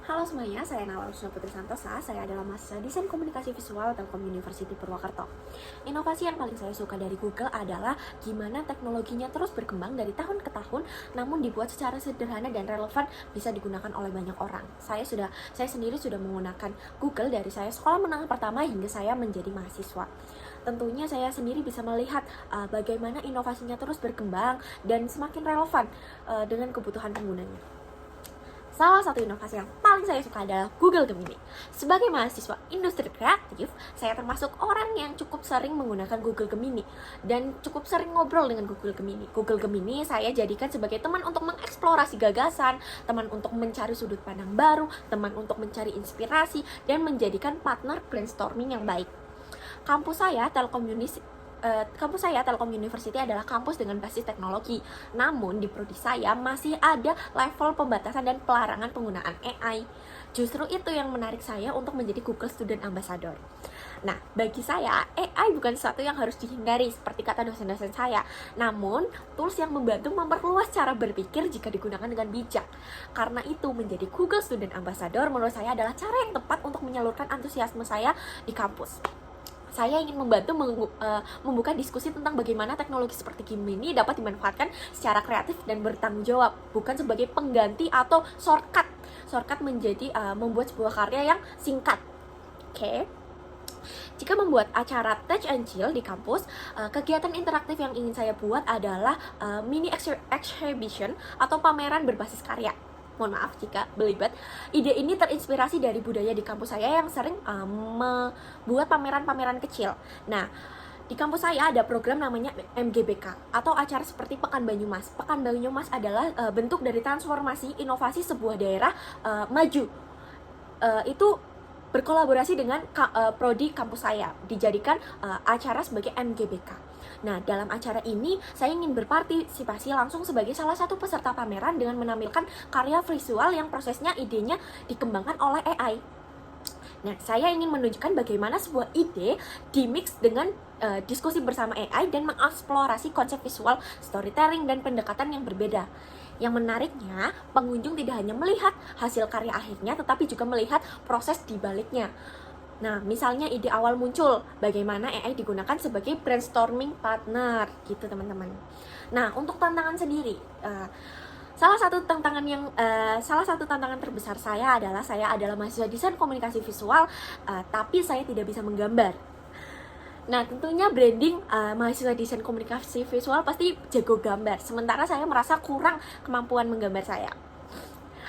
Halo semuanya, saya Nawal Rusna Putri Santosa. Saya adalah mahasiswa Desain Komunikasi Visual Telkom University Purwakarta. Inovasi yang paling saya suka dari Google adalah gimana teknologinya terus berkembang dari tahun ke tahun, namun dibuat secara sederhana dan relevan bisa digunakan oleh banyak orang. Saya sendiri sudah menggunakan Google dari saya sekolah menengah pertama hingga saya menjadi mahasiswa. Tentunya saya sendiri bisa melihat bagaimana inovasinya terus berkembang dan semakin relevan dengan kebutuhan penggunanya. Salah satu inovasi yang paling saya suka adalah Google Gemini. Sebagai mahasiswa industri kreatif, saya termasuk orang yang cukup sering menggunakan Google Gemini dan cukup sering ngobrol dengan Google Gemini. Google Gemini saya jadikan sebagai teman untuk mengeksplorasi gagasan, teman untuk mencari sudut pandang baru, teman untuk mencari inspirasi, dan menjadikan partner brainstorming yang baik. Kampus saya, Telkom University adalah kampus dengan basis teknologi. Namun di prodi saya masih ada level pembatasan dan pelarangan penggunaan AI. Justru itu yang menarik saya untuk menjadi Google Student Ambassador. Nah, bagi saya AI bukan sesuatu yang harus dihindari seperti kata dosen-dosen saya. Namun, tools yang membantu memperluas cara berpikir jika digunakan dengan bijak. Karena itu menjadi Google Student Ambassador menurut saya adalah cara yang tepat untuk menyalurkan antusiasme saya di kampus. Saya ingin membuka diskusi tentang bagaimana teknologi seperti Gemini dapat dimanfaatkan secara kreatif dan bertanggung jawab, bukan sebagai pengganti atau shortcut menjadi membuat sebuah karya yang singkat. Oke. Jika membuat acara Touch and Chill di kampus, kegiatan interaktif yang ingin saya buat adalah mini exhibition atau pameran berbasis karya. Mohon maaf jika belibet. Ide ini terinspirasi dari budaya di kampus saya yang sering membuat pameran-pameran kecil. Nah, di kampus saya ada program namanya MGBK atau acara seperti Pekan Banyumas. Pekan Banyumas adalah bentuk dari transformasi inovasi sebuah daerah maju. Itu berkolaborasi dengan prodi kampus saya, dijadikan acara sebagai MGBK. Nah, dalam acara ini saya ingin berpartisipasi langsung sebagai salah satu peserta pameran dengan menampilkan karya visual yang prosesnya idenya dikembangkan oleh AI. Nah, saya ingin menunjukkan bagaimana sebuah ide dimix dengan diskusi bersama AI dan mengeksplorasi konsep visual, storytelling, dan pendekatan yang berbeda. Yang menariknya, pengunjung tidak hanya melihat hasil karya akhirnya, tetapi juga melihat proses di baliknya. Nah, misalnya ide awal muncul, bagaimana AI digunakan sebagai brainstorming partner, gitu teman-teman. Nah, untuk tantangan sendiri, salah satu tantangan terbesar saya adalah mahasiswa desain komunikasi visual, tapi saya tidak bisa menggambar. Nah, tentunya branding mahasiswa desain komunikasi visual pasti jago gambar, sementara saya merasa kurang kemampuan menggambar saya.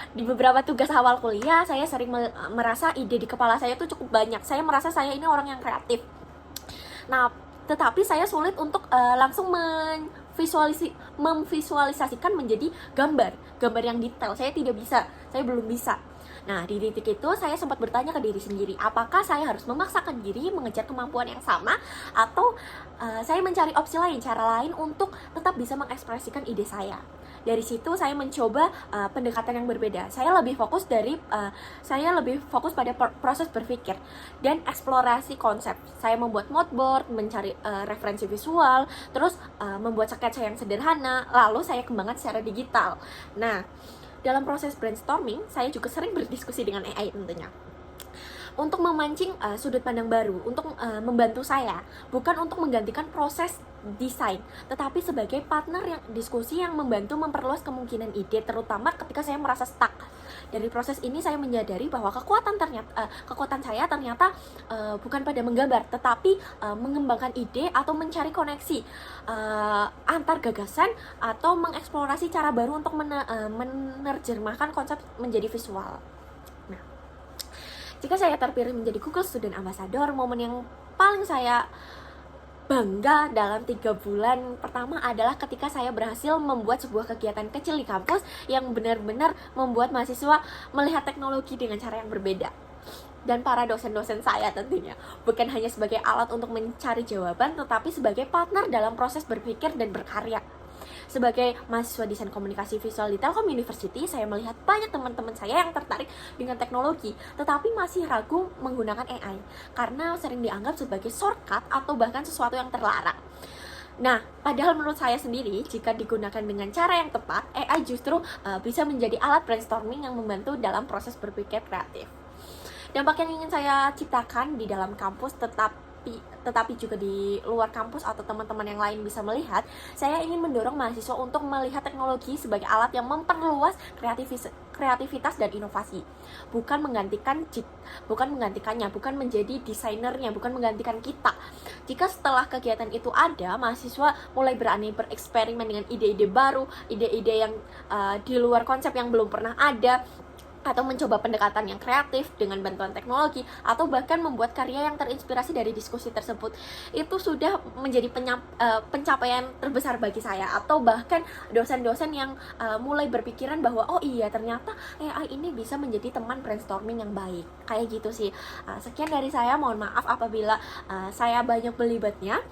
Di beberapa tugas awal kuliah, saya sering merasa ide di kepala saya tuh cukup banyak. Saya merasa saya ini orang yang kreatif. Nah, tetapi saya sulit untuk langsung memvisualisasikan menjadi gambar yang detail. Saya tidak bisa, saya belum bisa. Nah, di titik itu saya sempat bertanya ke diri sendiri, apakah saya harus memaksakan diri mengejar kemampuan yang sama, atau saya mencari opsi lain, cara lain untuk tetap bisa mengekspresikan ide saya. Dari situ saya mencoba pendekatan yang berbeda. Saya lebih fokus pada proses berpikir dan eksplorasi konsep. Saya membuat mood board, mencari referensi visual, terus membuat sketsa yang sederhana, lalu saya kembangkan secara digital. Nah, dalam proses brainstorming, saya juga sering berdiskusi dengan AI tentunya. Untuk memancing sudut pandang baru, untuk membantu saya, bukan untuk menggantikan proses desain, tetapi sebagai partner yang diskusi yang membantu memperluas kemungkinan ide, terutama ketika saya merasa stuck. Dari proses ini saya menyadari bahwa kekuatan saya ternyata bukan pada menggambar, tetapi mengembangkan ide atau mencari koneksi antar gagasan atau mengeksplorasi cara baru untuk menerjemahkan konsep menjadi visual. Nah, jika saya terpilih menjadi Google Student Ambassador, momen yang paling saya bangga dalam 3 bulan pertama adalah ketika saya berhasil membuat sebuah kegiatan kecil di kampus yang benar-benar membuat mahasiswa melihat teknologi dengan cara yang berbeda. Dan para dosen-dosen saya tentunya, bukan hanya sebagai alat untuk mencari jawaban, tetapi sebagai partner dalam proses berpikir dan berkarya. Sebagai mahasiswa desain komunikasi visual di Telkom University, saya melihat banyak teman-teman saya yang tertarik dengan teknologi, tetapi masih ragu menggunakan AI karena sering dianggap sebagai shortcut atau bahkan sesuatu yang terlarang. Nah, padahal menurut saya sendiri, jika digunakan dengan cara yang tepat, AI justru bisa menjadi alat brainstorming yang membantu dalam proses berpikir kreatif. Dampak yang ingin saya ciptakan di dalam kampus tetapi juga di luar kampus atau teman-teman yang lain bisa melihat, saya ingin mendorong mahasiswa untuk melihat teknologi sebagai alat yang memperluas kreativitas dan inovasi, bukan menggantikannya, bukan menjadi desainernya, bukan menggantikan kita. Jika setelah kegiatan itu ada, mahasiswa mulai berani bereksperimen dengan ide-ide baru, ide-ide yang di luar konsep yang belum pernah ada, atau mencoba pendekatan yang kreatif dengan bantuan teknologi, atau bahkan membuat karya yang terinspirasi dari diskusi tersebut, itu sudah menjadi pencapaian terbesar bagi saya. Atau bahkan dosen-dosen yang mulai berpikiran bahwa oh iya, ternyata AI ini bisa menjadi teman brainstorming yang baik. Kayak gitu sih. Sekian dari saya, mohon maaf apabila saya banyak belibetnya.